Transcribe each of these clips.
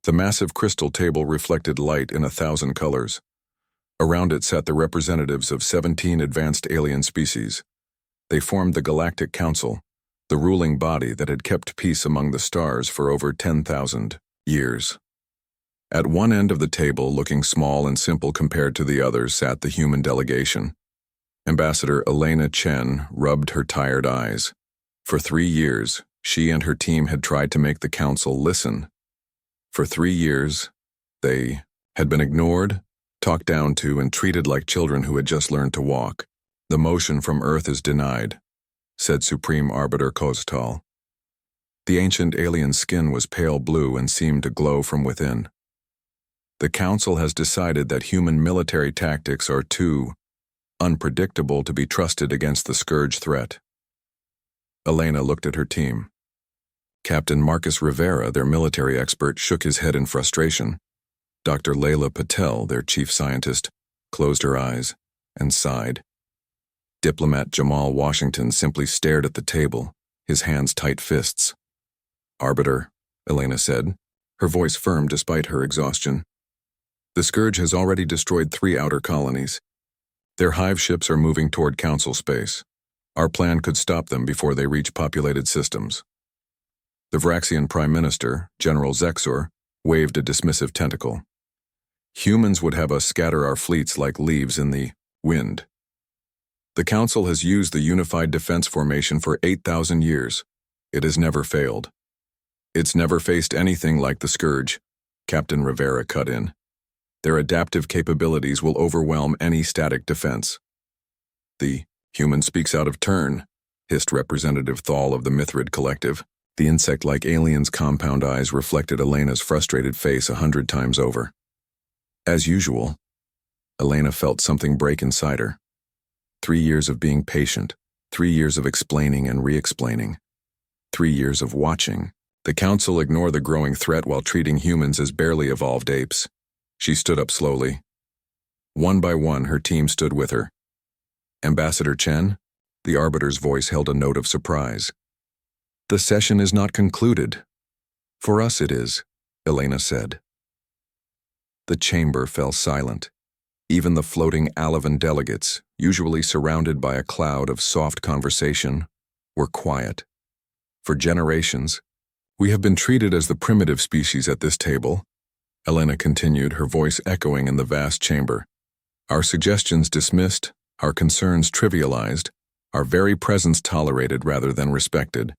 The massive crystal table reflected light in 1,000 colors. Around it sat the representatives of 17 advanced alien species. They formed the Galactic Council, the ruling body that had kept peace among the stars for over 10,000 years. At one end of the table, looking small and simple compared to the others, sat the human delegation. Ambassador Elena Chen rubbed her tired eyes. For 3 years, she and her team had tried to make the council listen. For 3 years, they had been ignored, talked down to, and treated like children who had just learned to walk. "The motion from Earth is denied," said Supreme Arbiter Koztal. The ancient alien's skin was pale blue and seemed to glow from within. "The Council has decided that human military tactics are too unpredictable to be trusted against the Scourge threat." Elena looked at her team. Captain Marcus Rivera, their military expert, shook his head in frustration. Dr. Layla Patel, their chief scientist, closed her eyes and sighed. Diplomat Jamal Washington simply stared at the table, his hands tight fists. "Arbiter," Elena said, her voice firm despite her exhaustion. "The Scourge has already destroyed 3 outer colonies. Their hive ships are moving toward Council space. Our plan could stop them before they reach populated systems." The Vraxian Prime Minister, General Zexor, waved a dismissive tentacle. "Humans would have us scatter our fleets like leaves in the wind. The Council has used the Unified Defense Formation for 8,000 years. It has never failed. It's never faced anything like the Scourge," Captain Rivera cut in. "Their adaptive capabilities will overwhelm any static defense." "The human speaks out of turn," hissed Representative Thal of the Mithrid Collective. The insect-like alien's compound eyes reflected Elena's frustrated face 100 times over. As usual, Elena felt something break inside her. 3 years of being patient, 3 years of explaining and re-explaining, 3 years of watching. The Council ignore the growing threat while treating humans as barely evolved apes. She stood up slowly. One by one, her team stood with her. "Ambassador Chen?" The Arbiter's voice held a note of surprise. "The session is not concluded." "For us it is," Elena said. The chamber fell silent. Even the floating Alavan delegates, usually surrounded by a cloud of soft conversation, were quiet. "For generations, we have been treated as the primitive species at this table," Elena continued, her voice echoing in the vast chamber. "Our suggestions dismissed, our concerns trivialized, our very presence tolerated rather than respected."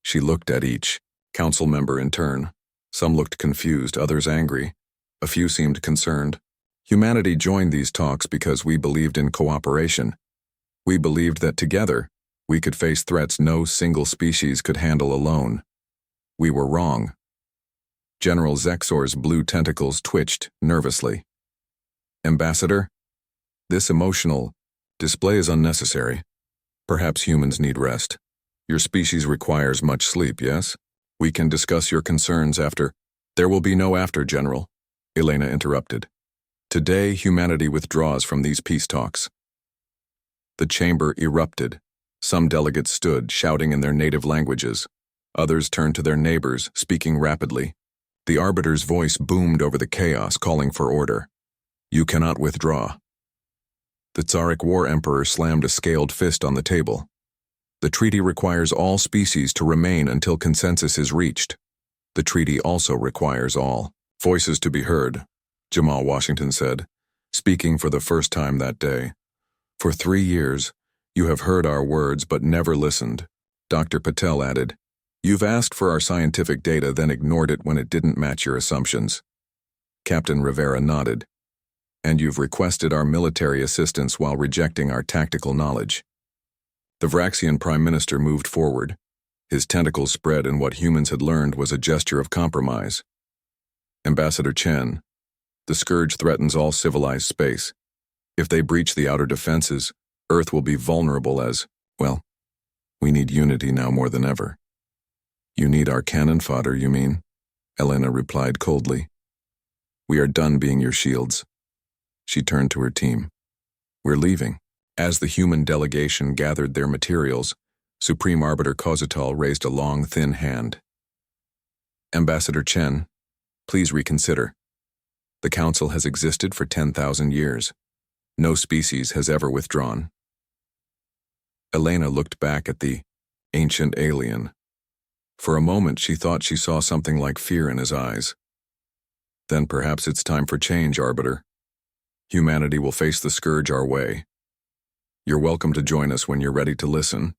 She looked at each council member in turn. Some looked confused, others angry. A few seemed concerned. "Humanity joined these talks because we believed in cooperation. We believed that together, we could face threats no single species could handle alone. We were wrong." General Zexor's blue tentacles twitched nervously. "Ambassador, this emotional display is unnecessary. Perhaps humans need rest. Your species requires much sleep, yes? We can discuss your concerns after." "There will be no after, General," Elena interrupted. "Today, humanity withdraws from these peace talks." The chamber erupted. Some delegates stood, shouting in their native languages. Others turned to their neighbors, speaking rapidly. The Arbiter's voice boomed over the chaos, calling for order. "You cannot withdraw." The Tsaric War Emperor slammed a scaled fist on the table. "The treaty requires all species to remain until consensus is reached. The treaty also requires all voices to be heard," Jamal Washington said, speaking for the first time that day. "For 3 years, you have heard our words but never listened," Dr. Patel added. "You've asked for our scientific data, then ignored it when it didn't match your assumptions." Captain Rivera nodded. "And you've requested our military assistance while rejecting our tactical knowledge." The Vraxian Prime Minister moved forward. His tentacles spread, and what humans had learned was a gesture of compromise. "Ambassador Chen, the Scourge threatens all civilized space. If they breach the outer defenses, Earth will be vulnerable as, well, we need unity now more than ever." "You need our cannon fodder, you mean?" Elena replied coldly. "We are done being your shields." She turned to her team. "We're leaving." As the human delegation gathered their materials, Supreme Arbiter Kozatal raised a long, thin hand. "Ambassador Chen, Please reconsider. The Council has existed for 10,000 years. No species has ever withdrawn. Elena looked back at the ancient alien. For a moment, she thought she saw something like fear in his eyes. Then perhaps it's time for change, Arbiter. Humanity will face the scourge our way. You're welcome to join us when you're ready to listen.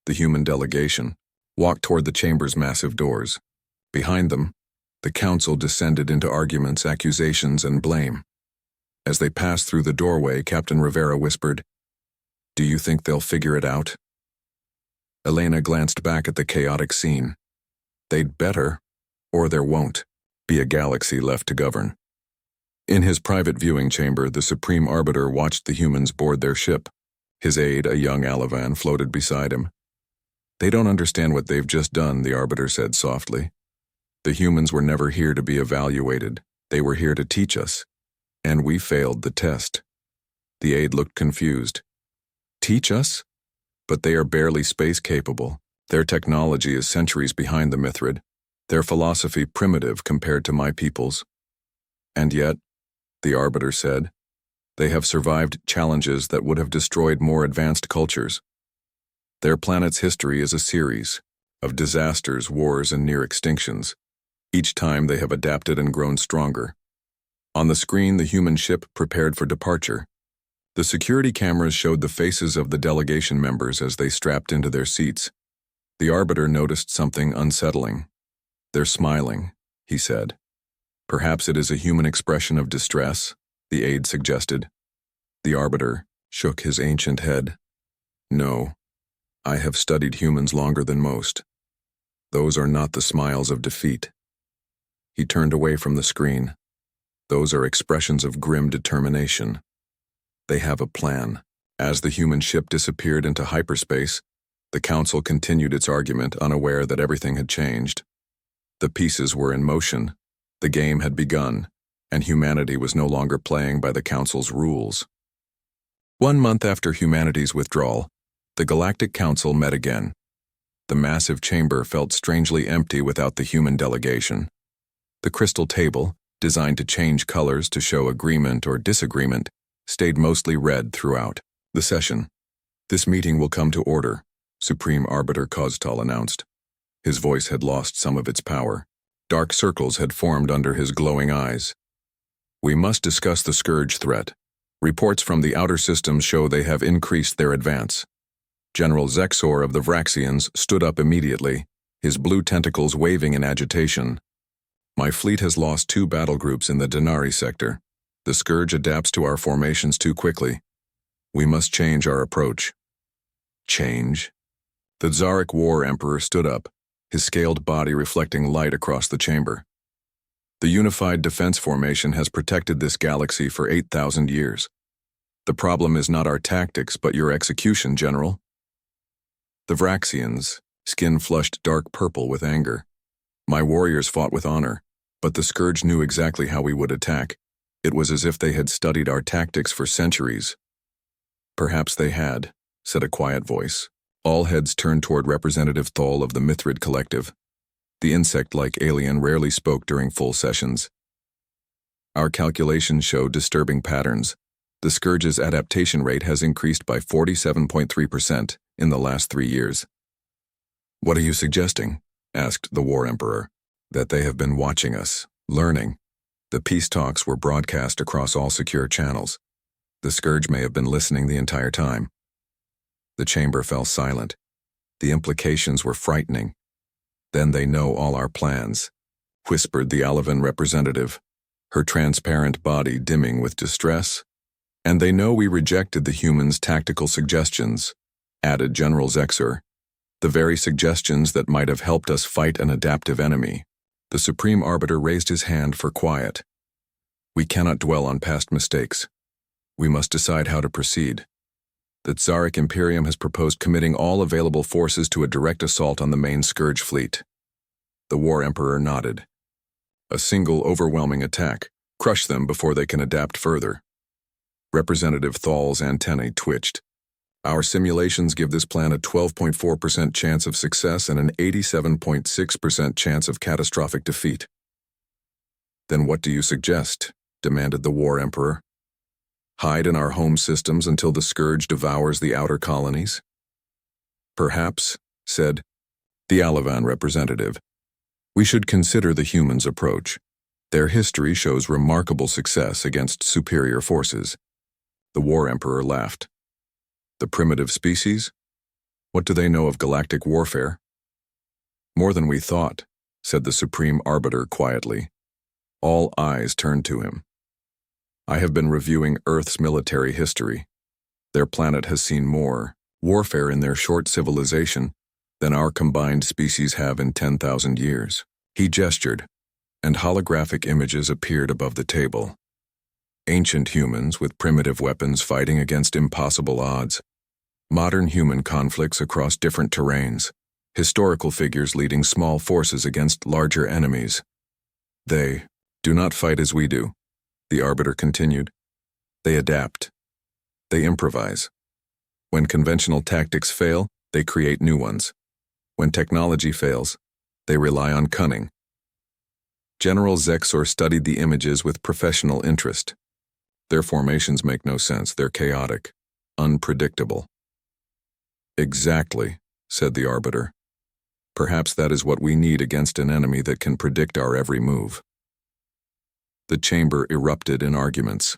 The human delegation walked toward the chamber's massive doors. Behind them, the council descended into arguments, accusations, and blame. As they passed through the doorway, Captain Rivera whispered, "Do you think they'll figure it out?" Elena glanced back at the chaotic scene. They'd better, or there won't be a galaxy left to govern. In his private viewing chamber, the Supreme Arbiter watched the humans board their ship. His aide, a young Alavan, floated beside him. "They don't understand what they've just done," the Arbiter said softly. "The humans were never here to be evaluated. They were here to teach us. And we failed the test." The aide looked confused. "Teach us? But they are barely space-capable. Their technology is centuries behind the Mithrid. Their philosophy primitive compared to my people's. And yet," the Arbiter said, "they have survived challenges that would have destroyed more advanced cultures. Their planet's history is a series of disasters, wars, and near extinctions. Each time they have adapted and grown stronger." On the screen, the human ship prepared for departure. The security cameras showed the faces of the delegation members as they strapped into their seats. The Arbiter noticed something unsettling. "They're smiling," he said. "Perhaps it is a human expression of distress," the aide suggested. The Arbiter shook his ancient head. "No, I have studied humans longer than most. Those are not the smiles of defeat." He turned away from the screen. "Those are expressions of grim determination. They have a plan." As the human ship disappeared into hyperspace, the Council continued its argument, unaware that everything had changed. The pieces were in motion, the game had begun, and humanity was no longer playing by the Council's rules. 1 month after humanity's withdrawal, the Galactic Council met again. The massive chamber felt strangely empty without the human delegation. The crystal table, designed to change colors to show agreement or disagreement, stayed mostly red throughout the session. "This meeting will come to order," Supreme Arbiter Koztal announced. His voice had lost some of its power. Dark circles had formed under his glowing eyes. "We must discuss the scourge threat. Reports from the outer systems show they have increased their advance." General Zexor of the Vraxians stood up immediately, his blue tentacles waving in agitation. "My fleet has lost 2 battle groups in the Denari sector. The scourge adapts to our formations too quickly. We must change our approach." "Change?" The Tsaric War Emperor stood up, his scaled body reflecting light across the chamber. "The unified defense formation has protected this galaxy for 8,000 years. The problem is not our tactics, but your execution, General." The Vraxians, skin flushed dark purple with anger. "My warriors fought with honor, but the scourge knew exactly how we would attack. It was as if they had studied our tactics for centuries." "Perhaps they had," said a quiet voice. All heads turned toward Representative Thol of the Mithrid Collective. The insect-like alien rarely spoke during full sessions. "Our calculations show disturbing patterns. The scourge's adaptation rate has increased by 47.3% in the last 3 years." "What are you suggesting?" asked the War Emperor. "That they have been watching us, learning. The peace talks were broadcast across all secure channels. The scourge may have been listening the entire time." The chamber fell silent. The implications were frightening. "Then they know all our plans," whispered the Alavan representative, her transparent body dimming with distress. "And they know we rejected the humans' tactical suggestions," added General Zexor. "The very suggestions that might have helped us fight an adaptive enemy." The Supreme Arbiter raised his hand for quiet. "We cannot dwell on past mistakes. We must decide how to proceed. The Tsaric Imperium has proposed committing all available forces to a direct assault on the main Scourge fleet." The War Emperor nodded. "A single overwhelming attack. Crush them before they can adapt further." Representative Thal's antennae twitched. "Our simulations give this plan a 12.4% chance of success and an 87.6% chance of catastrophic defeat." Then what do you suggest? Demanded the War Emperor. Hide in our home systems until the scourge devours the outer colonies? Perhaps, said the Alavan representative. We should consider the humans' approach. Their history shows remarkable success against superior forces. The War Emperor laughed. The primitive species? What do they know of galactic warfare? More than we thought, said the Supreme Arbiter quietly. All eyes turned to him. I have been reviewing Earth's military history. Their planet has seen more warfare in their short civilization than our combined species have in 10,000 years. He gestured, and holographic images appeared above the table. Ancient humans with primitive weapons fighting against impossible odds. Modern human conflicts across different terrains. Historical figures leading small forces against larger enemies. They do not fight as we do, the Arbiter continued. They adapt. They improvise. When conventional tactics fail, they create new ones. When technology fails, they rely on cunning. General Zexor studied the images with professional interest. Their formations make no sense. They're chaotic, unpredictable. Exactly, said the Arbiter. Perhaps that is what we need against an enemy that can predict our every move. The chamber erupted in arguments.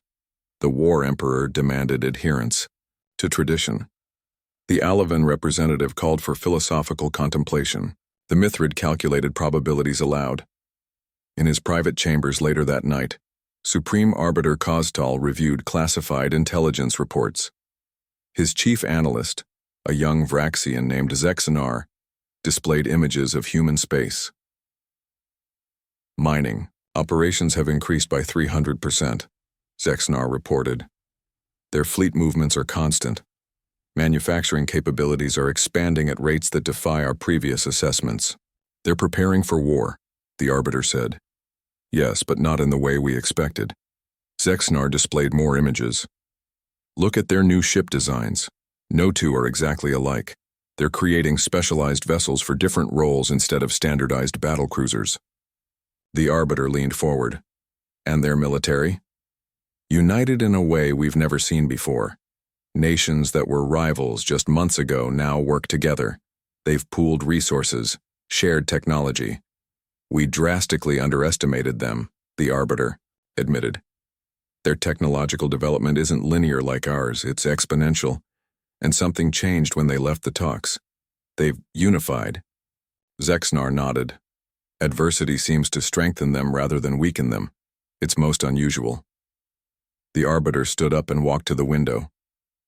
The War Emperor demanded adherence to tradition. The Alavan representative called for philosophical contemplation. The Mithrid calculated probabilities aloud. In his private chambers later that night, Supreme Arbiter Koztal reviewed classified intelligence reports. His chief analyst, a young Vraxian named Zexanar, displayed images of human space. Mining operations have increased by 300%, Zexanar reported. Their fleet movements are constant. Manufacturing capabilities are expanding at rates that defy our previous assessments. They're preparing for war, the Arbiter said. Yes, but not in the way we expected. Zexanar displayed more images. Look at their new ship designs. No two are exactly alike. They're creating specialized vessels for different roles instead of standardized battlecruisers. The Arbiter leaned forward. And their military? United in a way we've never seen before. Nations that were rivals just months ago now work together. They've pooled resources, shared technology. We drastically underestimated them, the Arbiter admitted. Their technological development isn't linear like ours, it's exponential. And something changed when they left the talks. They've unified. Zexanar nodded. Adversity seems to strengthen them rather than weaken them. It's most unusual. The Arbiter stood up and walked to the window.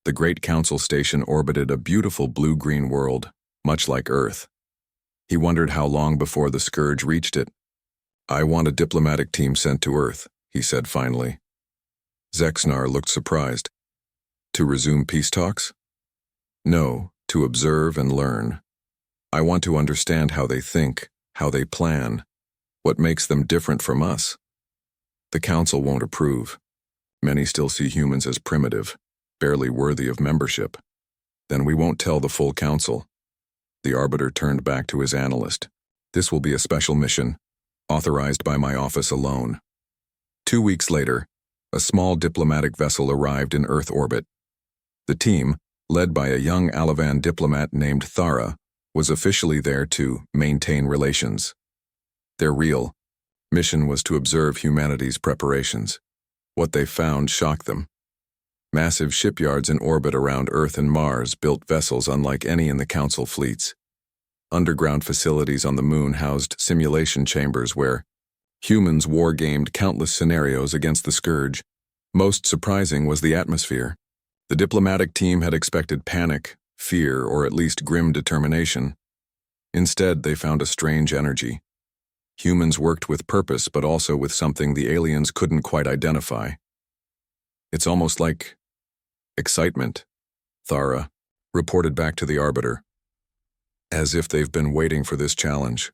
The Great Council Station orbited a beautiful blue-green world, much like Earth. He wondered how long before the scourge reached it. I want a diplomatic team sent to Earth, he said finally. Zexanar looked surprised. To resume peace talks? No, to observe and learn. I want to understand how they think, how they plan, what makes them different from us. The Council won't approve. Many still see humans as primitive, barely worthy of membership. Then we won't tell the full Council. The Arbiter turned back to his analyst. This will be a special mission, authorized by my office alone. 2 weeks later, a small diplomatic vessel arrived in Earth orbit. The team, led by a young Alavan diplomat named Thara, was officially there to maintain relations. Their real mission was to observe humanity's preparations. What they found shocked them. Massive shipyards in orbit around Earth and Mars built vessels unlike any in the Council fleets. Underground facilities on the Moon housed simulation chambers where humans war-gamed countless scenarios against the scourge. Most surprising was the atmosphere. The diplomatic team had expected panic, fear, or at least grim determination. Instead, they found a strange energy. Humans worked with purpose, but also with something the aliens couldn't quite identify. It's almost like excitement, Thara reported back to the Arbiter. As if they've been waiting for this challenge.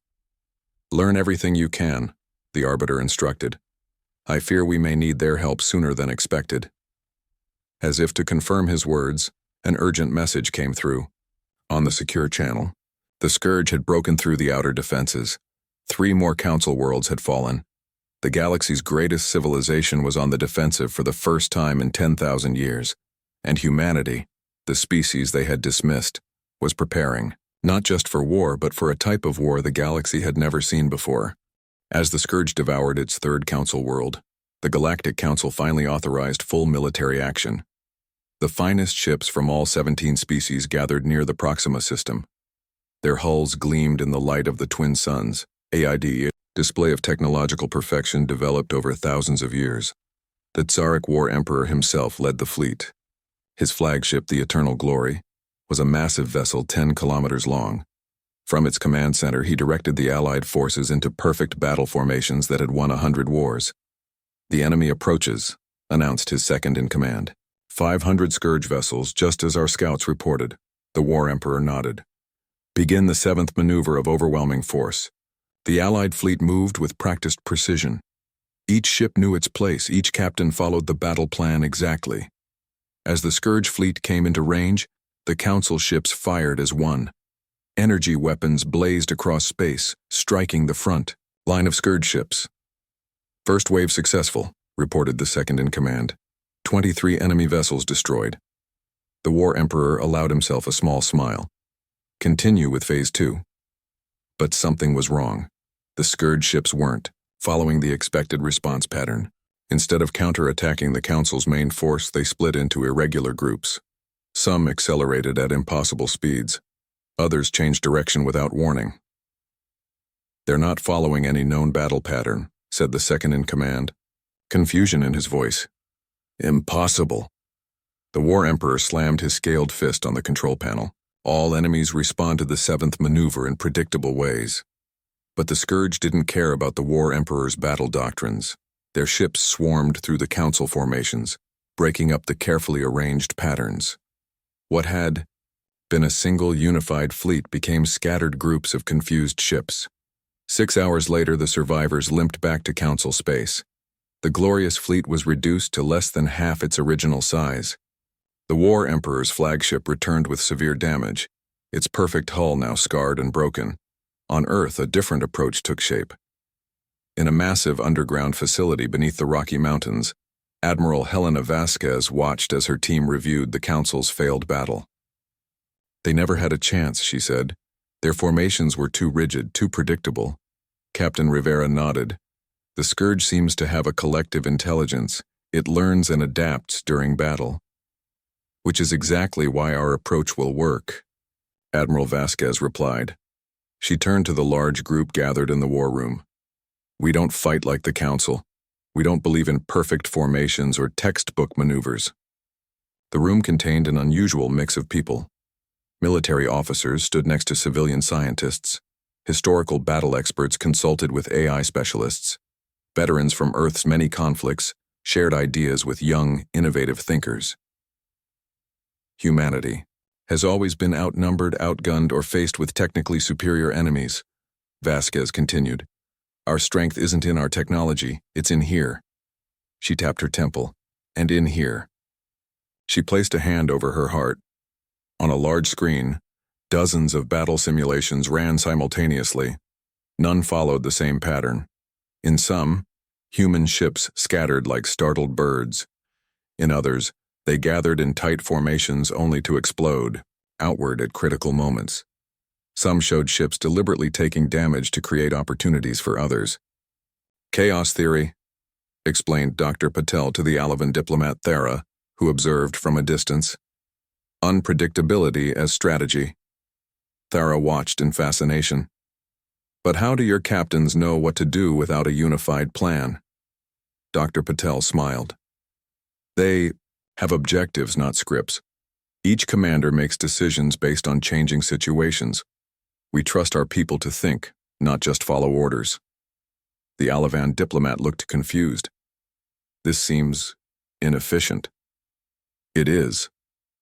Learn everything you can, the Arbiter instructed. I fear we may need their help sooner than expected. As if to confirm his words, an urgent message came through. On the secure channel, the scourge had broken through the outer defenses. 3 more Council worlds had fallen. The galaxy's greatest civilization was on the defensive for the first time in 10,000 years, and humanity, the species they had dismissed, was preparing, not just for war but for a type of war the galaxy had never seen before. As the Scourge devoured its third Council world, the Galactic Council finally authorized full military action. The finest ships from all 17 species gathered near the Proxima system. Their hulls gleamed in the light of the twin suns, AID, display of technological perfection developed over thousands of years. The Tsaric War Emperor himself led the fleet. His flagship, the Eternal Glory, was a massive vessel 10 kilometers long. From its command center, he directed the Allied forces into perfect battle formations that had won 100 wars. "The enemy approaches," announced his second-in-command. 500 Scourge vessels, just as our scouts reported. The War Emperor nodded. "Begin the 7th maneuver of overwhelming force." The Allied fleet moved with practiced precision. Each ship knew its place, each captain followed the battle plan exactly. As the Scourge fleet came into range, the Council ships fired as one. Energy weapons blazed across space, striking the front line of Scourge ships. "First wave successful," reported the second-in-command. 23 enemy vessels destroyed. The War Emperor allowed himself a small smile. "Continue with Phase 2. But something was wrong. The Scourge ships weren't following the expected response pattern. Instead of counter-attacking the Council's main force, they split into irregular groups. Some accelerated at impossible speeds. Others changed direction without warning. "They're not following any known battle pattern," said the second-in-command, confusion in his voice. "Impossible." The War Emperor slammed his scaled fist on the control panel. All enemies respond to the 7th maneuver in predictable ways. But the Scourge didn't care about the War Emperor's battle doctrines. Their ships swarmed through the Council formations, breaking up the carefully arranged patterns. What had been a single unified fleet became scattered groups of confused ships. 6 hours later, the survivors limped back to Council space. The glorious fleet was reduced to less than half its original size. The War Emperor's flagship returned with severe damage, its perfect hull now scarred and broken. On Earth, a different approach took shape. In a massive underground facility beneath the Rocky Mountains, Admiral Helena Vasquez watched as her team reviewed the Council's failed battle. "They never had a chance," she said. "Their formations were too rigid, too predictable." Captain Rivera nodded. "The Scourge seems to have a collective intelligence. It learns and adapts during battle. Which is exactly why our approach will work," Admiral Vasquez replied. She turned to the large group gathered in the war room. "We don't fight like the Council. We don't believe in perfect formations or textbook maneuvers." The room contained an unusual mix of people. Military officers stood next to civilian scientists. Historical battle experts consulted with AI specialists. Veterans from Earth's many conflicts shared ideas with young, innovative thinkers. "Humanity has always been outnumbered, outgunned, or faced with technically superior enemies," Vasquez continued. "Our strength isn't in our technology, it's in here." She tapped her temple. "And in here." She placed a hand over her heart. On a large screen, dozens of battle simulations ran simultaneously. None followed the same pattern. In some, human ships scattered like startled birds. In others, they gathered in tight formations only to explode, outward at critical moments. Some showed ships deliberately taking damage to create opportunities for others. "Chaos theory," explained Dr. Patel to the Alavan diplomat Thera, who observed from a distance. "Unpredictability as strategy." Thera watched in fascination. "But how do your captains know what to do without a unified plan?" Dr. Patel smiled. "They have objectives, not scripts. Each commander makes decisions based on changing situations. We trust our people to think, not just follow orders." The Alavan diplomat looked confused. "This seems inefficient." "It is,"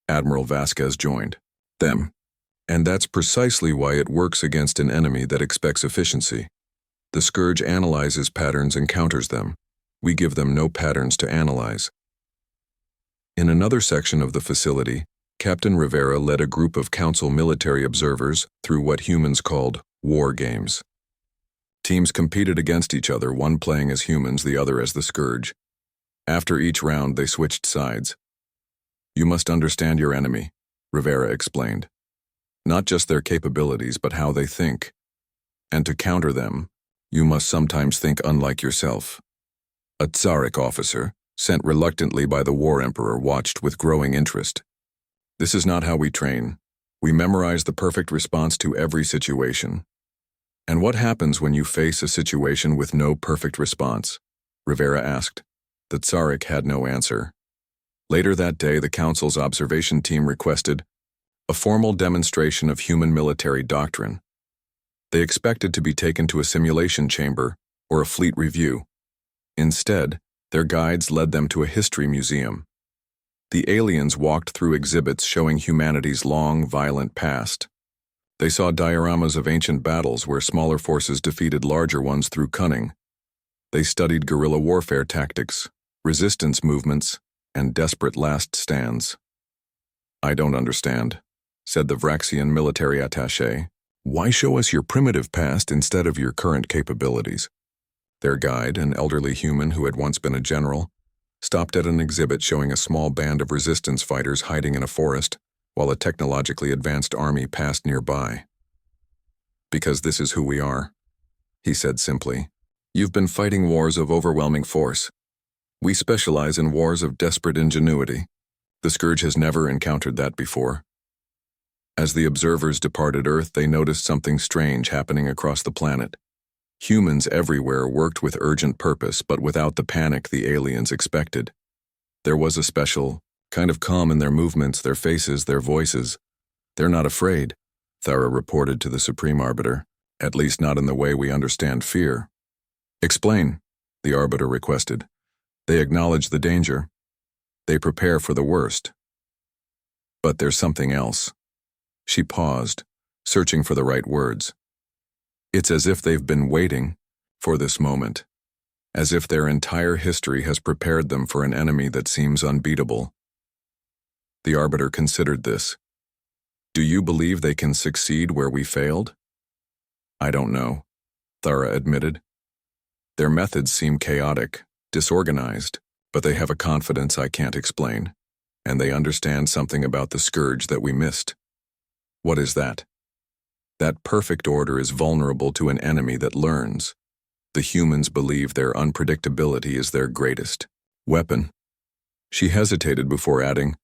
Admiral Vasquez joined them. "And that's precisely why it works against an enemy that expects efficiency. The Scourge analyzes patterns and counters them. We give them no patterns to analyze." In another section of the facility, Captain Rivera led a group of Council military observers through what humans called war games. Teams competed against each other, one playing as humans, the other as the Scourge. After each round, they switched sides. You must understand your enemy, Rivera explained. Not just their capabilities, but how they think. And to counter them, you must sometimes think unlike yourself. A Tsaric officer, sent reluctantly by the War Emperor, watched with growing interest. This is not how we train. We memorize the perfect response to every situation. And what happens when you face a situation with no perfect response? Rivera asked. The Tsaric had no answer. Later that day, the Council's observation team requested a formal demonstration of human military doctrine. They expected to be taken to a simulation chamber or a fleet review. Instead, their guides led them to a history museum. The aliens walked through exhibits showing humanity's long, violent past. They saw dioramas of ancient battles where smaller forces defeated larger ones through cunning. They studied guerrilla warfare tactics, resistance movements, and desperate last stands. I don't understand, said the Vraxian military attaché. Why show us your primitive past instead of your current capabilities? Their guide, an elderly human who had once been a general, stopped at an exhibit showing a small band of resistance fighters hiding in a forest while a technologically advanced army passed nearby. Because this is who we are, he said simply. You've been fighting wars of overwhelming force. We specialize in wars of desperate ingenuity. The Scourge has never encountered that before. As the observers departed Earth, they noticed something strange happening across the planet. Humans everywhere worked with urgent purpose, but without the panic the aliens expected. There was a special kind of calm in their movements, their faces, their voices. They're not afraid, Thara reported to the Supreme Arbiter, at least not in the way we understand fear. Explain, the Arbiter requested. They acknowledge the danger. They prepare for the worst. But there's something else. She paused, searching for the right words. It's as if they've been waiting for this moment, as if their entire history has prepared them for an enemy that seems unbeatable. The Arbiter considered this. Do you believe they can succeed where we failed? I don't know, Thara admitted. Their methods seem chaotic, disorganized, but they have a confidence I can't explain, and they understand something about the Scourge that we missed. What is that? That perfect order is vulnerable to an enemy that learns. The humans believe their unpredictability is their greatest weapon. She hesitated before adding,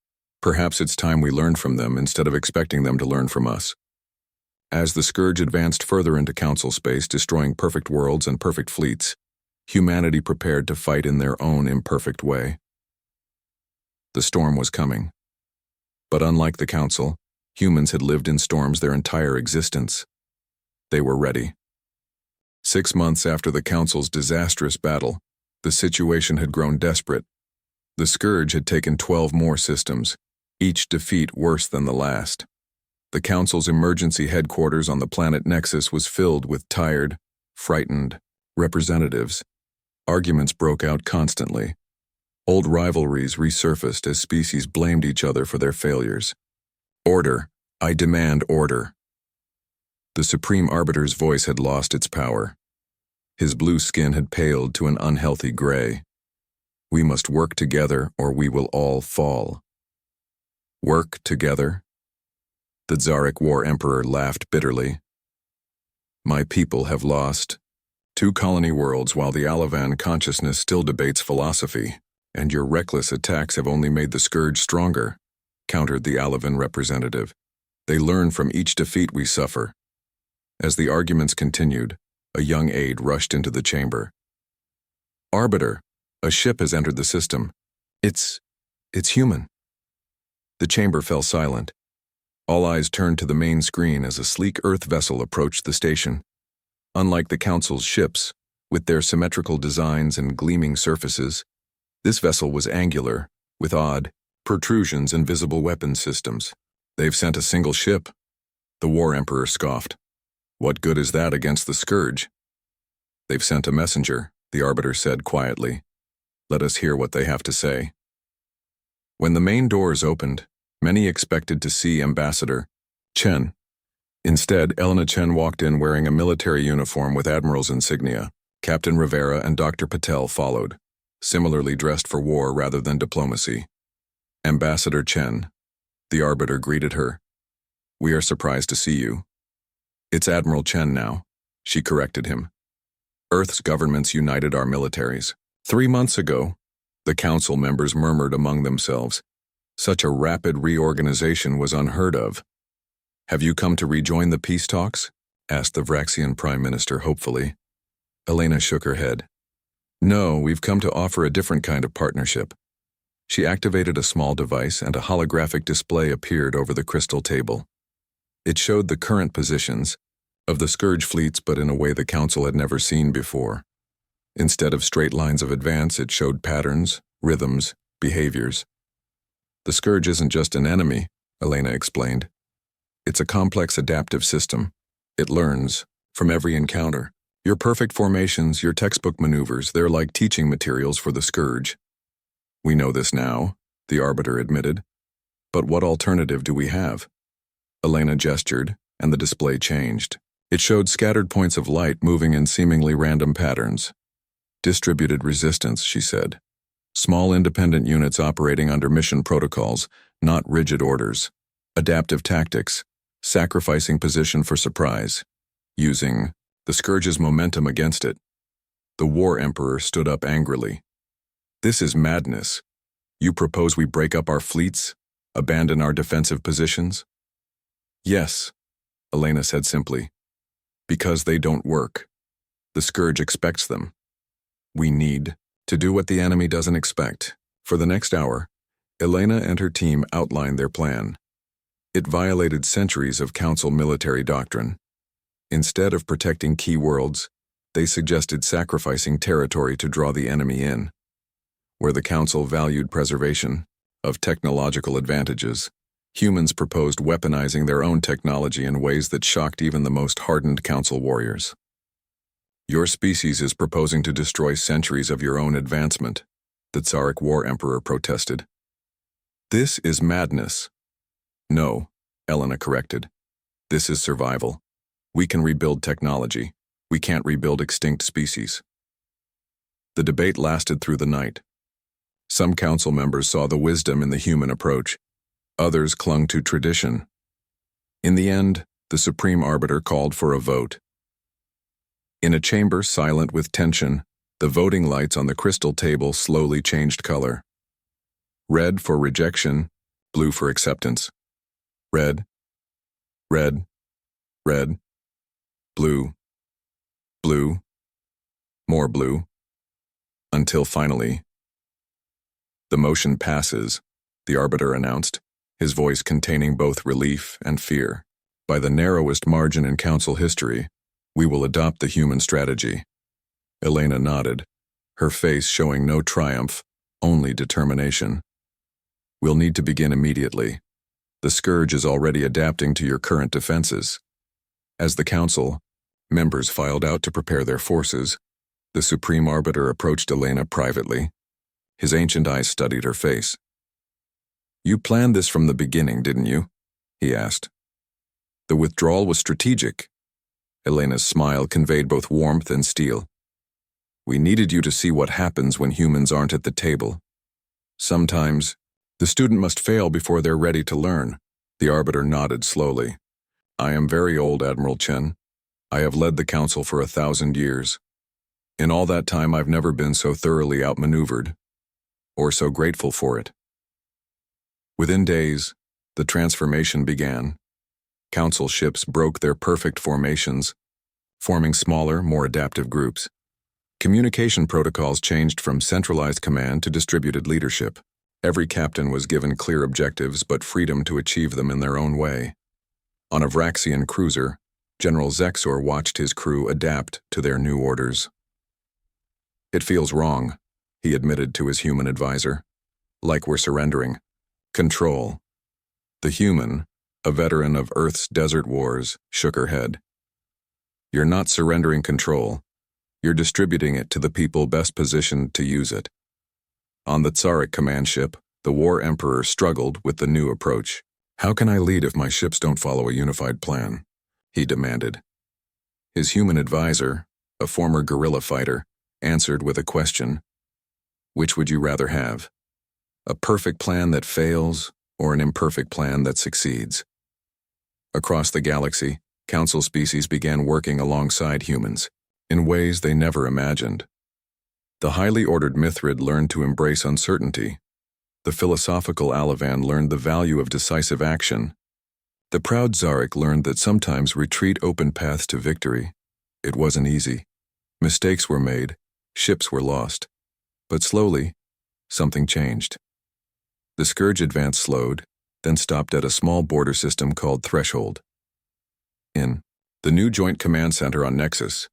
perhaps it's time we learn from them instead of expecting them to learn from us. As the Scourge advanced further into Council space, destroying perfect worlds and perfect fleets, humanity prepared to fight in their own imperfect way. The storm was coming. But unlike the Council, humans had lived in storms their entire existence. They were ready. 6 months after the Council's disastrous battle, the situation had grown desperate. The Scourge had taken 12 more systems, each defeat worse than the last. The Council's emergency headquarters on the planet Nexus was filled with tired, frightened representatives. Arguments broke out constantly. Old rivalries resurfaced as species blamed each other for their failures. Order. I demand order. The Supreme Arbiter's voice had lost its power. His blue skin had paled to an unhealthy gray. We must work together or we will all fall. Work together? The Tsaric War Emperor laughed bitterly. My people have lost 2 colony worlds while the Alavan consciousness still debates philosophy, and your reckless attacks have only made the Scourge stronger, countered the Alavan representative. They learn from each defeat we suffer. As the arguments continued, a young aide rushed into the chamber. Arbiter, a ship has entered the system. It's human. The chamber fell silent. All eyes turned to the main screen as a sleek Earth vessel approached the station. Unlike the Council's ships, with their symmetrical designs and gleaming surfaces, this vessel was angular, with odd protrusions and visible weapon systems. They've sent a single ship, the War Emperor scoffed. What good is that against the Scourge? They've sent a messenger, the Arbiter said quietly. Let us hear what they have to say. When the main doors opened, many expected to see Ambassador Chen. Instead, Elena Chen walked in wearing a military uniform with admiral's insignia. Captain Rivera and Dr. Patel followed, similarly dressed for war rather than diplomacy. Ambassador Chen, the arbiter greeted her. We are surprised to see you. It's Admiral Chen now, she corrected him. Earth's governments united our militaries. 3 months ago, the council members murmured among themselves. Such a rapid reorganization was unheard of. Have you come to rejoin the peace talks? Asked the Vraxian Prime Minister hopefully. Elena shook her head. No, we've come to offer a different kind of partnership. She activated a small device and a holographic display appeared over the crystal table. It showed the current positions of the Scourge fleets, but in a way the Council had never seen before. Instead of straight lines of advance, it showed patterns, rhythms, behaviors. The Scourge isn't just an enemy, Elena explained. It's a complex adaptive system. It learns from every encounter. Your perfect formations, your textbook maneuvers, they're like teaching materials for the Scourge. We know this now, the Arbiter admitted. But what alternative do we have? Elena gestured, and the display changed. It showed scattered points of light moving in seemingly random patterns. Distributed resistance, she said. Small independent units operating under mission protocols, not rigid orders. Adaptive tactics, sacrificing position for surprise. Using the Scourge's momentum against it. The War Emperor stood up angrily. This is madness. You propose we break up our fleets, abandon our defensive positions? Yes, Elena said simply. Because they don't work. The Scourge expects them. We need to do what the enemy doesn't expect. For the next hour, Elena and her team outlined their plan. It violated centuries of Council military doctrine. Instead of protecting key worlds, they suggested sacrificing territory to draw the enemy in. Where the Council valued preservation of technological advantages, humans proposed weaponizing their own technology in ways that shocked even the most hardened Council warriors. Your species is proposing to destroy centuries of your own advancement, the Tsaric War Emperor protested. This is madness. No, Elena corrected. This is survival. We can rebuild technology. We can't rebuild extinct species. The debate lasted through the night. Some council members saw the wisdom in the human approach. Others clung to tradition. In the end, the Supreme Arbiter called for a vote. In a chamber silent with tension, the voting lights on the crystal table slowly changed color. Red for rejection, blue for acceptance. Red, red, red, blue, blue, more blue, until finally, the motion passes, the Arbiter announced, his voice containing both relief and fear. By the narrowest margin in Council history, we will adopt the human strategy. Elena nodded, her face showing no triumph, only determination. We'll need to begin immediately. The Scourge is already adapting to your current defenses. As the Council members filed out to prepare their forces, the Supreme Arbiter approached Elena privately. His ancient eyes studied her face. You planned this from the beginning, didn't you? He asked. The withdrawal was strategic. Elena's smile conveyed both warmth and steel. We needed you to see what happens when humans aren't at the table. Sometimes, the student must fail before they're ready to learn. The Arbiter nodded slowly. I am very old, Admiral Chen. I have led the Council for 1,000 years. In all that time, I've never been so thoroughly outmaneuvered, or so grateful for it. Within days, the transformation began. Council ships broke their perfect formations, forming smaller, more adaptive groups. Communication protocols changed from centralized command to distributed leadership. Every captain was given clear objectives but freedom to achieve them in their own way. On a Vraxian cruiser, General Zexor watched his crew adapt to their new orders. It feels wrong, he admitted to his human advisor. Like we're surrendering. Control. The human, a veteran of Earth's desert wars, shook her head. You're not surrendering control. You're distributing it to the people best positioned to use it. On the Tsaric command ship, the War Emperor struggled with the new approach. How can I lead if my ships don't follow a unified plan? he demanded. His human advisor, a former guerrilla fighter, answered with a question. Which would you rather have? A perfect plan that fails, or an imperfect plan that succeeds? Across the galaxy, Council species began working alongside humans, in ways they never imagined. The highly ordered Mithrid learned to embrace uncertainty. The philosophical Alavan learned the value of decisive action. The proud Zarek learned that sometimes retreat opened paths to victory. It wasn't easy. Mistakes were made, ships were lost. But slowly, something changed. The Scourge advance slowed, then stopped at a small border system called Threshold. In the new Joint Command Center on Nexus,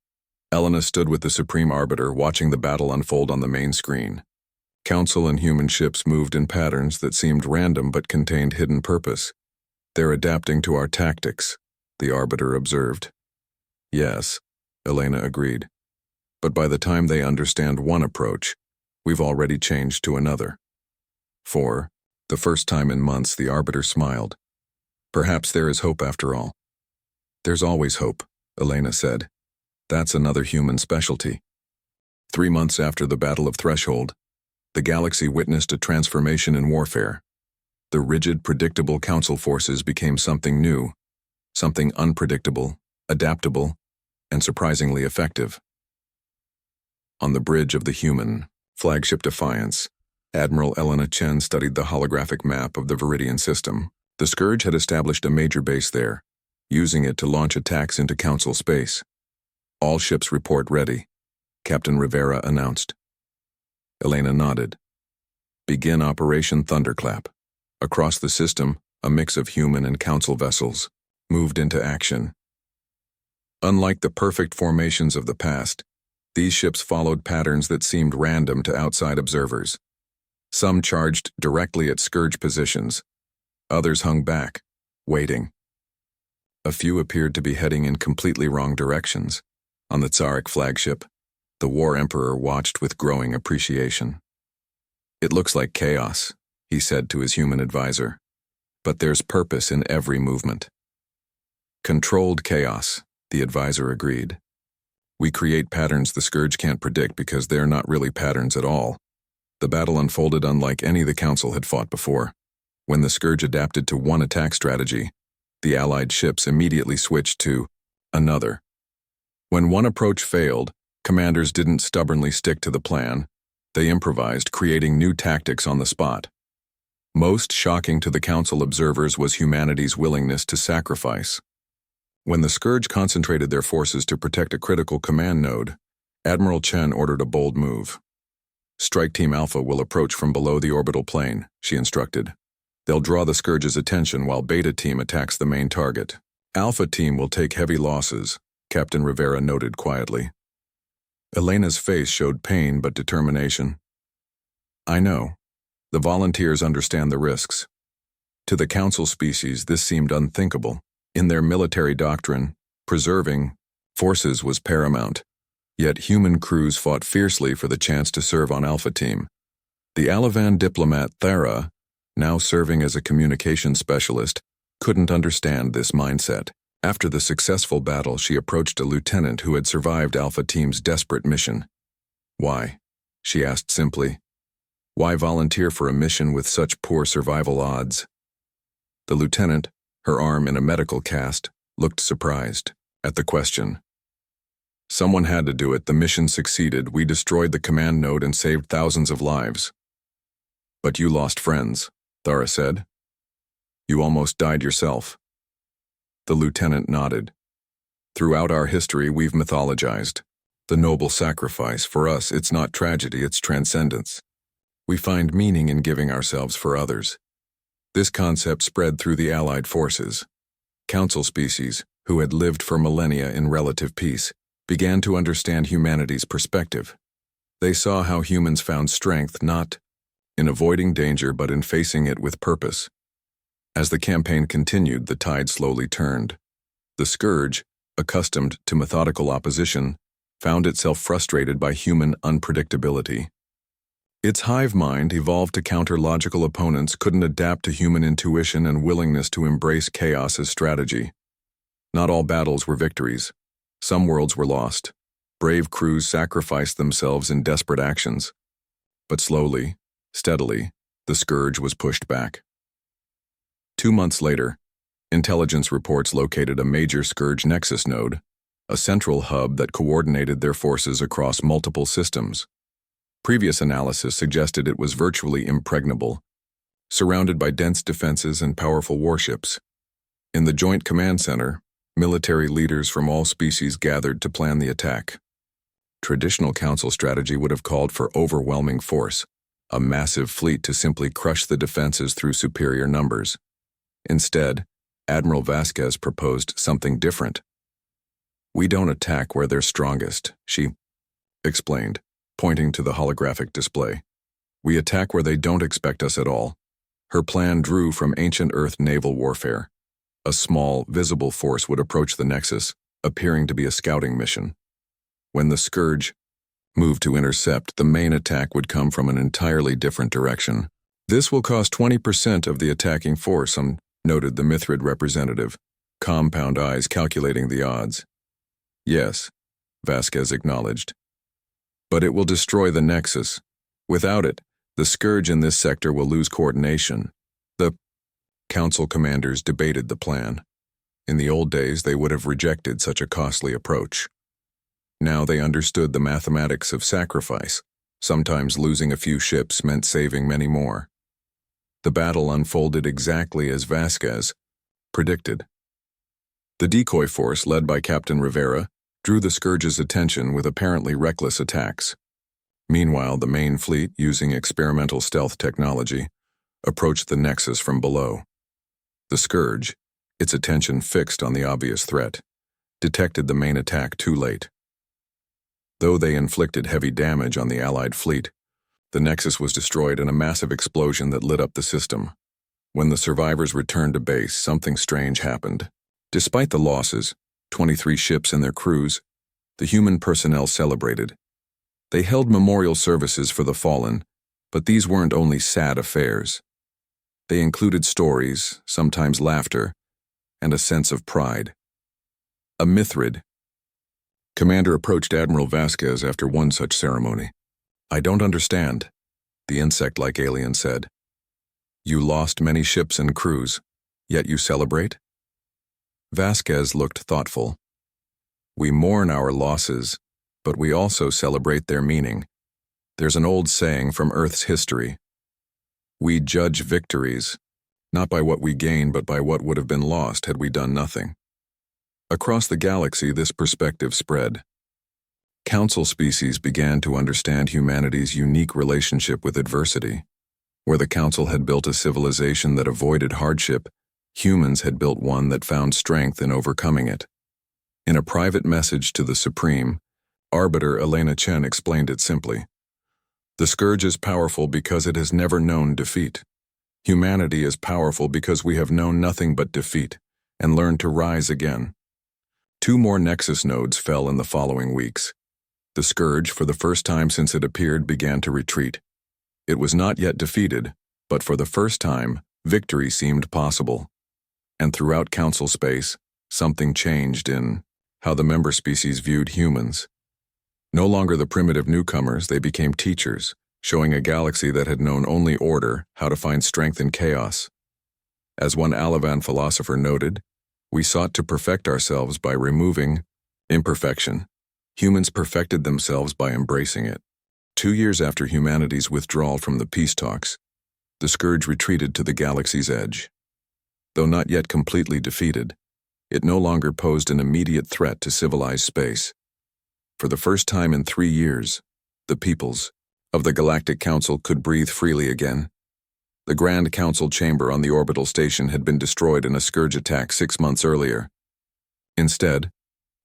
Elena stood with the Supreme Arbiter watching the battle unfold on the main screen. Council and human ships moved in patterns that seemed random but contained hidden purpose. They're adapting to our tactics, the Arbiter observed. Yes, Elena agreed. But by the time they understand one approach, we've already changed to another. For the first time in months, the Arbiter smiled. Perhaps there is hope after all. There's always hope, Elena said. That's another human specialty. 3 months after the Battle of Threshold, the galaxy witnessed a transformation in warfare. The rigid, predictable Council forces became something new, something unpredictable, adaptable, and surprisingly effective. On the bridge of the human flagship Defiance, Admiral Elena Chen studied the holographic map of the Viridian system. The Scourge had established a major base there, using it to launch attacks into Council space. All ships report ready, Captain Rivera announced. Elena nodded. Begin Operation Thunderclap. Across the system, a mix of human and Council vessels moved into action. Unlike the perfect formations of the past, these ships followed patterns that seemed random to outside observers. Some charged directly at Scourge positions. Others hung back, waiting. A few appeared to be heading in completely wrong directions. On the Tsaric flagship, the War Emperor watched with growing appreciation. It looks like chaos, he said to his human advisor. But there's purpose in every movement. Controlled chaos, the advisor agreed. We create patterns the Scourge can't predict because they're not really patterns at all. The battle unfolded unlike any the Council had fought before. When the Scourge adapted to one attack strategy, the Allied ships immediately switched to another. When one approach failed, commanders didn't stubbornly stick to the plan. They improvised, creating new tactics on the spot. Most shocking to the Council observers was humanity's willingness to sacrifice. When the Scourge concentrated their forces to protect a critical command node, Admiral Chen ordered a bold move. Strike Team Alpha will approach from below the orbital plane, she instructed. They'll draw the Scourge's attention while Beta Team attacks the main target. Alpha Team will take heavy losses, Captain Rivera noted quietly. Elena's face showed pain but determination. I know. The volunteers understand the risks. To the Council species, this seemed unthinkable. In their military doctrine, preserving forces was paramount. Yet human crews fought fiercely for the chance to serve on Alpha Team. The Alavan diplomat Thera, now serving as a communications specialist, couldn't understand this mindset. After the successful battle, she approached a lieutenant who had survived Alpha Team's desperate mission. Why? She asked simply. Why volunteer for a mission with such poor survival odds? The lieutenant, her arm in a medical cast, looked surprised at the question. Someone had to do it. The mission succeeded. We destroyed the command node and saved thousands of lives. But you lost friends, Thara said. You almost died yourself. The lieutenant nodded. Throughout our history, we've mythologized. The noble sacrifice. For us, it's not tragedy, it's transcendence. We find meaning in giving ourselves for others. This concept spread through the Allied forces. Council species, who had lived for millennia in relative peace, began to understand humanity's perspective. They saw how humans found strength not in avoiding danger but in facing it with purpose. As the campaign continued, the tide slowly turned. The Scourge, accustomed to methodical opposition, found itself frustrated by human unpredictability. Its hive mind, evolved to counter logical opponents, couldn't adapt to human intuition and willingness to embrace chaos as strategy. Not all battles were victories. Some worlds were lost. Brave crews sacrificed themselves in desperate actions. But slowly, steadily, the scourge was pushed back. 2 months later, intelligence reports located a major scourge nexus node, a central hub that coordinated their forces across multiple systems. Previous analysis suggested it was virtually impregnable, surrounded by dense defenses and powerful warships. In the Joint Command Center, military leaders from all species gathered to plan the attack. Traditional Council strategy would have called for overwhelming force, a massive fleet to simply crush the defenses through superior numbers. Instead, Admiral Vasquez proposed something different. "We don't attack where they're strongest," she explained, pointing to the holographic display. "We attack where they don't expect us at all." Her plan drew from ancient Earth naval warfare. A small, visible force would approach the Nexus, appearing to be a scouting mission. When the Scourge moved to intercept, the main attack would come from an entirely different direction. "This will cost 20% of the attacking force," noted the Mithrid representative, compound eyes calculating the odds. "Yes," Vasquez acknowledged. "But it will destroy the Nexus. Without it, the Scourge in this sector will lose coordination." The Council commanders debated the plan. In the old days, they would have rejected such a costly approach. Now they understood the mathematics of sacrifice. Sometimes losing a few ships meant saving many more. The battle unfolded exactly as Vasquez predicted. The decoy force, led by Captain Rivera, drew the Scourge's attention with apparently reckless attacks. Meanwhile, the main fleet, using experimental stealth technology, approached the Nexus from below. The Scourge, its attention fixed on the obvious threat, detected the main attack too late. Though they inflicted heavy damage on the Allied fleet, the Nexus was destroyed in a massive explosion that lit up the system. When the survivors returned to base, something strange happened. Despite the losses, 23 ships and their crews, the human personnel celebrated. They held memorial services for the fallen, but these weren't only sad affairs. They included stories, sometimes laughter, and a sense of pride. A Mithrid commander approached Admiral Vasquez after one such ceremony. "I don't understand," the insect-like alien said. "You lost many ships and crews, yet you celebrate?" Vasquez looked thoughtful. "We mourn our losses, but we also celebrate their meaning. There's an old saying from Earth's history. We judge victories, not by what we gain, but by what would have been lost had we done nothing." Across the galaxy, this perspective spread. Council species began to understand humanity's unique relationship with adversity. Where the Council had built a civilization that avoided hardship, humans had built one that found strength in overcoming it. In a private message to the Supreme, Arbiter Elena Chen explained it simply. "The Scourge is powerful because it has never known defeat. Humanity is powerful because we have known nothing but defeat and learned to rise again." 2 more Nexus nodes fell in the following weeks. The Scourge, for the first time since it appeared, began to retreat. It was not yet defeated, but for the first time, victory seemed possible. And throughout Council space, something changed in how the member species viewed humans. No longer the primitive newcomers, they became teachers, showing a galaxy that had known only order how to find strength in chaos. As one Alavan philosopher noted, we sought to perfect ourselves by removing imperfection. Humans perfected themselves by embracing it. 2 years after humanity's withdrawal from the peace talks, the Scourge retreated to the galaxy's edge. Though not yet completely defeated, it no longer posed an immediate threat to civilized space. For the first time in 3 years, the peoples of the Galactic Council could breathe freely again. The Grand Council chamber on the orbital station had been destroyed in a Scourge attack 6 months earlier. Instead,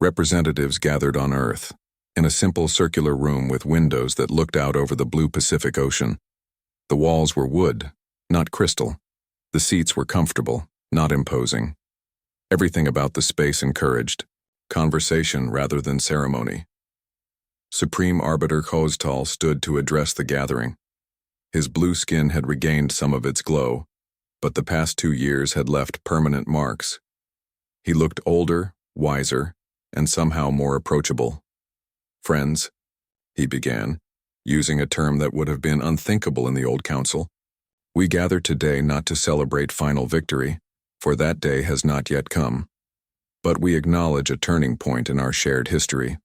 representatives gathered on Earth, in a simple circular room with windows that looked out over the blue Pacific Ocean. The walls were wood, not crystal. The seats were comfortable, not imposing. Everything about the space encouraged conversation rather than ceremony. Supreme Arbiter Khostal stood to address the gathering. His blue skin had regained some of its glow, but the past 2 years had left permanent marks. He looked older, wiser, and somehow more approachable. "Friends," he began, using a term that would have been unthinkable in the old council, "we gather today not to celebrate final victory, for that day has not yet come, but we acknowledge a turning point in our shared history."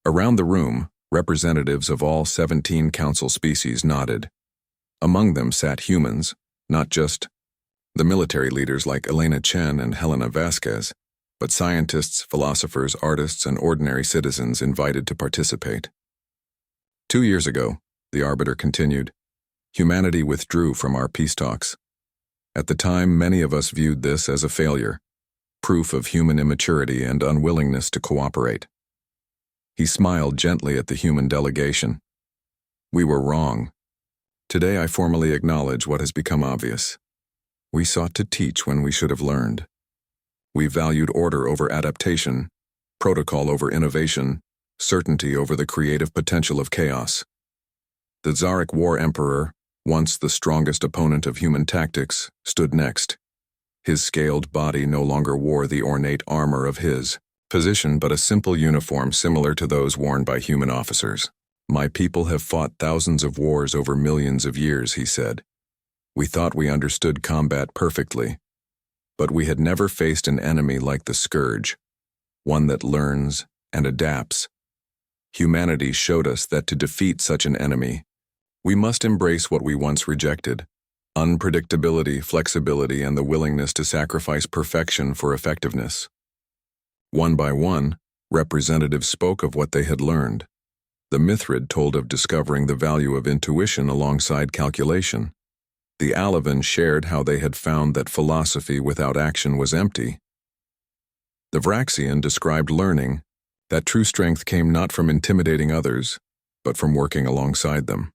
Around the room, representatives of all 17 council species nodded. Among them sat humans, not just the military leaders like Elena Chen and Helena Vasquez, but scientists, philosophers, artists, and ordinary citizens invited to participate. 2 years ago, the arbiter continued, humanity withdrew from our peace talks. At the time, many of us viewed this as a failure, proof of human immaturity and unwillingness to cooperate. He smiled gently at the human delegation. We were wrong. Today I formally acknowledge what has become obvious. We sought to teach when we should have learned. We valued order over adaptation, protocol over innovation, certainty over the creative potential of chaos. The Tsaric War Emperor, once the strongest opponent of human tactics, stood next. His scaled body no longer wore the ornate armor of his position, but a simple uniform similar to those worn by human officers. My people have fought thousands of wars over millions of years, he said. We thought we understood combat perfectly, but we had never faced an enemy like the Scourge, one that learns and adapts. Humanity showed us that to defeat such an enemy, we must embrace what we once rejected: unpredictability, flexibility, and the willingness to sacrifice perfection for effectiveness. One by one, representatives spoke of what they had learned. The Mithrid told of discovering the value of intuition alongside calculation. The Alavan shared how they had found that philosophy without action was empty. The Vraxian described learning, that true strength came not from intimidating others, but from working alongside them.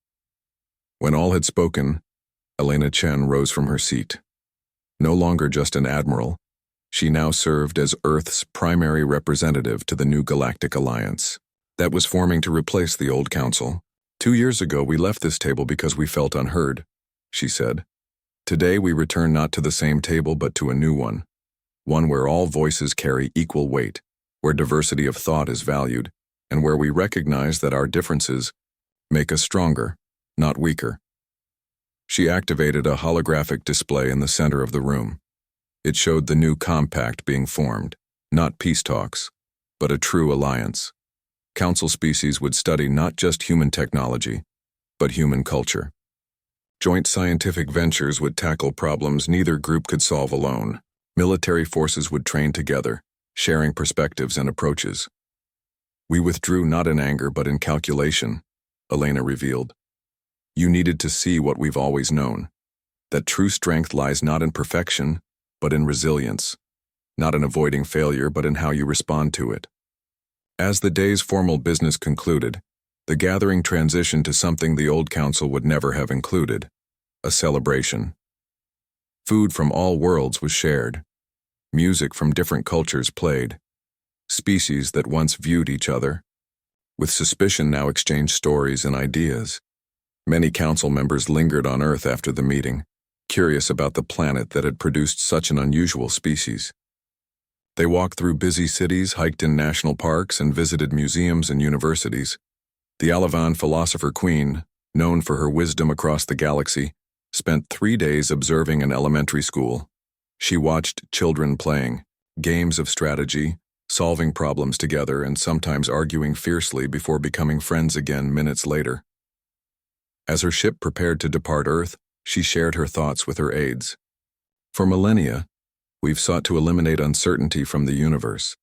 When all had spoken, Elena Chen rose from her seat. No longer just an admiral, she now served as Earth's primary representative to the new Galactic Alliance that was forming to replace the old council. 2 years ago we left this table because we felt unheard, she said. Today we return not to the same table but to a new one where all voices carry equal weight, where diversity of thought is valued, and where we recognize that our differences make us stronger, not weaker. She activated a holographic display in the center of the room. It showed the new compact being formed, not peace talks, but a true alliance. Council species would study not just human technology, but human culture. Joint scientific ventures would tackle problems neither group could solve alone. Military forces would train together, sharing perspectives and approaches. We withdrew not in anger but in calculation, Elena revealed. You needed to see what we've always known, that true strength lies not in perfection, but in resilience, not in avoiding failure, but in how you respond to it. As the day's formal business concluded, the gathering transitioned to something the old council would never have included: a celebration. Food from all worlds was shared. Music from different cultures played. Species that once viewed each other with suspicion now exchanged stories and ideas. Many council members lingered on Earth after the meeting, curious about the planet that had produced such an unusual species. They walked through busy cities, hiked in national parks, and visited museums and universities. The Alavan philosopher queen, known for her wisdom across the galaxy, spent 3 days observing an elementary school. She watched children playing, games of strategy, solving problems together, and sometimes arguing fiercely before becoming friends again minutes later. As her ship prepared to depart Earth, she shared her thoughts with her aides. For millennia, we've sought to eliminate uncertainty from the universe.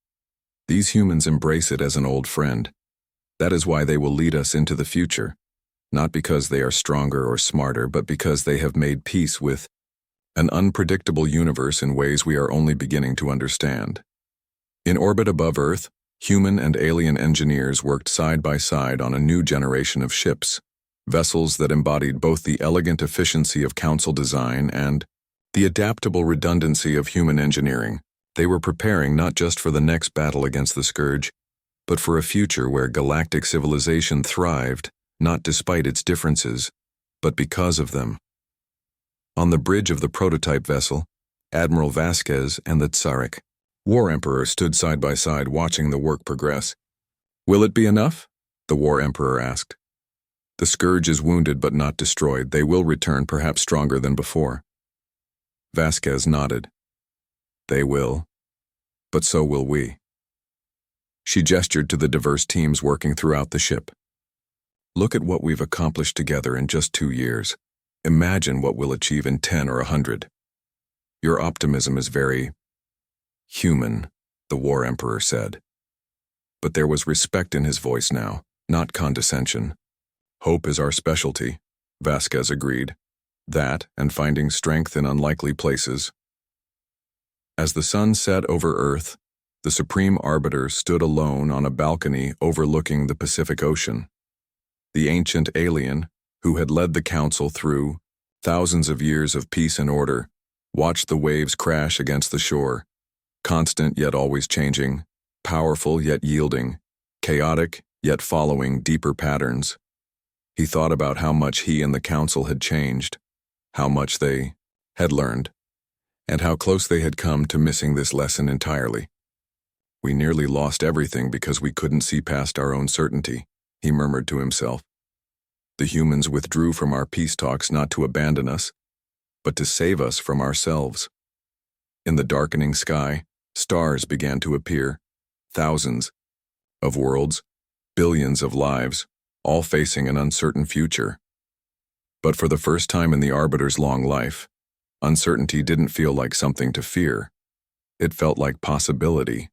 These humans embrace it as an old friend. That is why they will lead us into the future, not because they are stronger or smarter, but because they have made peace with an unpredictable universe in ways we are only beginning to understand. In orbit above Earth, human and alien engineers worked side by side on a new generation of ships, vessels that embodied both the elegant efficiency of council design and the adaptable redundancy of human engineering. They were preparing not just for the next battle against the Scourge, but for a future where galactic civilization thrived, not despite its differences, but because of them. On the bridge of the prototype vessel, Admiral Vasquez and the Tsaric War Emperor stood side by side watching the work progress. Will it be enough? The War Emperor asked. The Scourge is wounded but not destroyed. They will return, perhaps stronger than before. Vasquez nodded. They will, but so will we. She gestured to the diverse teams working throughout the ship. Look at what we've accomplished together in just 2 years. Imagine what we'll achieve in 10 or 100. Your optimism is very human, the War Emperor said. But there was respect in his voice now, not condescension. Hope is our specialty, Vasquez agreed. That, and finding strength in unlikely places. As the sun set over Earth, the Supreme Arbiter stood alone on a balcony overlooking the Pacific Ocean. The ancient alien, who had led the Council through thousands of years of peace and order, watched the waves crash against the shore, constant yet always changing, powerful yet yielding, chaotic yet following deeper patterns. He thought about how much he and the Council had changed, how much they had learned, and how close they had come to missing this lesson entirely. We nearly lost everything because we couldn't see past our own certainty, he murmured to himself. The humans withdrew from our peace talks not to abandon us, but to save us from ourselves. In the darkening sky, stars began to appear, thousands of worlds, billions of lives, all facing an uncertain future. But for the first time in the Arbiter's long life, uncertainty didn't feel like something to fear. It felt like possibility.